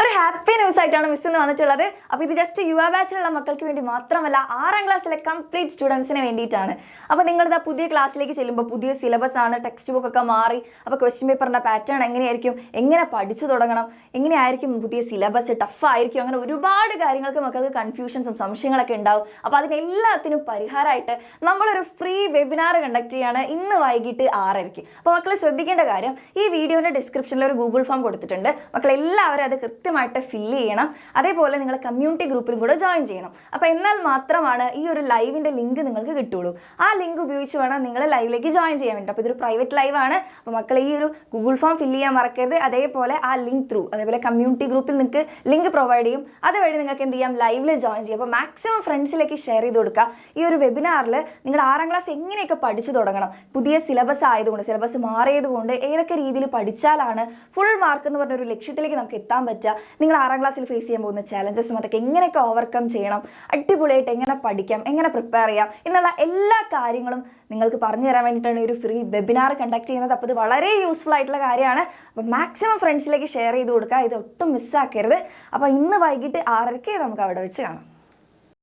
ഒരു happy news ആയിട്ടാണ് miss ഇന്ന് വന്നിട്ടുള്ളത്. അപ്പോൾ ഇത് ജസ്റ്റ് യുവ ബാച്ചിലുള്ള മക്കൾക്ക് വേണ്ടി മാത്രമല്ല, 6ാം ക്ലാസ്സിലെ കംപ്ലീറ്റ് സ്റ്റുഡൻസിന് വേണ്ടിയിട്ടാണ്. അപ്പോൾ നിങ്ങളുടെ പുതിയ ക്ലാസ്സിലേക്ക് ചെല്ലുമ്പോൾ പുതിയ സിലബസ് ആണ്, ടെക്സ്റ്റ് ബുക്ക് ഒക്കെ മാറി. അപ്പോൾ ക്വസ്റ്റ്യൻ പേപ്പറിൻ്റെ പാറ്റേൺ എങ്ങനെയായിരിക്കും, എങ്ങനെ പഠിച്ചു തുടങ്ങണം, എങ്ങനെയായിരിക്കും പുതിയ സിലബസ്, ടഫായിരിക്കും, അങ്ങനെ ഒരുപാട് കാര്യങ്ങൾക്ക് മക്കൾക്ക് കൺഫ്യൂഷൻസും സംശയങ്ങളൊക്കെ ഉണ്ടാവും. അപ്പോൾ അതിനെല്ലാത്തിനും പരിഹാരമായിട്ട് നമ്മളൊരു ഫ്രീ വെബിനാർ കണ്ടക്ട് ചെയ്യുകയാണ് ഇന്ന് വൈകിട്ട് 6:30. അപ്പോൾ മക്കൾ ശ്രദ്ധിക്കേണ്ട കാര്യം, ഈ വീഡിയോൻ്റെ ഡിസ്ക്രിപ്ഷനിൽ ഒരു ഗൂഗിൾ ഫോം കൊടുത്തിട്ടുണ്ട്. മക്കളെല്ലാവരും അത് കൃത്യമായിട്ട് ഫില്ല് ചെയ്യണം. അതേപോലെ നിങ്ങൾ കമ്മ്യൂണിറ്റി ഗ്രൂപ്പിലും കൂടെ ജോയിൻ ചെയ്യണം. അപ്പോൾ എന്നാൽ മാത്രമാണ് ഈ ഒരു ലൈവിൻ്റെ ലിങ്ക് നിങ്ങൾക്ക് കിട്ടുള്ളൂ. ആ ലിങ്ക് ഉപയോഗിച്ച് വേണം നിങ്ങൾ ലൈവിലേക്ക് ജോയിൻ ചെയ്യാൻ വേണ്ടി. അപ്പോൾ ഇതൊരു പ്രൈവറ്റ് ലൈവാണ്. അപ്പോൾ മക്കൾ ഈ ഒരു ഗൂഗിൾ ഫോം ഫില്ല് ചെയ്യാൻ മറക്കരുത്. അതേപോലെ ആ ലിങ്ക് ത്രൂ, അതേപോലെ കമ്മ്യൂണിറ്റി ഗ്രൂപ്പിൽ നിങ്ങൾക്ക് ലിങ്ക് പ്രൊവൈഡ് ചെയ്യും. അതുവഴി നിങ്ങൾക്ക് എന്ത് ചെയ്യാം, ലൈവിൽ ജോയിൻ ചെയ്യാം. അപ്പോൾ മാക്സിമം ഫ്രണ്ട്സിലേക്ക് ഷെയർ ചെയ്ത് കൊടുക്കുക. ഈ ഒരു വെബിനാറിൽ നിങ്ങളുടെ 6ാം ക്ലാസ് എങ്ങനെയൊക്കെ പഠിച്ചു തുടങ്ങണം, പുതിയ സിലബസ് ആയതുകൊണ്ട്, സിലബസ് മാറിയതുകൊണ്ട് ഏതൊക്കെ രീതിയിൽ പഠിച്ചാലാണ് ഫുൾ മാർക്ക് എന്ന് പറഞ്ഞൊരു ലക്ഷ്യത്തിലേക്ക് നമുക്ക് എത്താൻ പറ്റുക, നിങ്ങൾ 6ാം ക്ലാസ്സിൽ ഫേസ് ചെയ്യാൻ പോകുന്ന ചാലഞ്ചസും അതൊക്കെ എങ്ങനെയൊക്കെ ഓവർകം ചെയ്യണം, അടിപൊളിയായിട്ട് എങ്ങനെ പഠിക്കാം, എങ്ങനെ പ്രിപ്പയർ ചെയ്യാം എന്നുള്ള എല്ലാ കാര്യങ്ങളും നിങ്ങൾക്ക് പറഞ്ഞു തരാൻ വേണ്ടിയിട്ടാണ് ഒരു ഫ്രീ വെബിനാർ കണ്ടക്ട് ചെയ്യുന്നത്. അപ്പോൾ ഇത് വളരെ യൂസ്ഫുൾ ആയിട്ടുള്ള കാര്യമാണ്. അപ്പോൾ മാക്സിമം ഫ്രണ്ട്സിലേക്ക് ഷെയർ ചെയ്ത് കൊടുക്കുക. ഇത് ഒട്ടും മിസ്സാക്കരുത്. അപ്പോൾ ഇന്ന് വൈകിട്ട് 6:30 നമുക്ക് അവിടെ വെച്ച് കാണാം.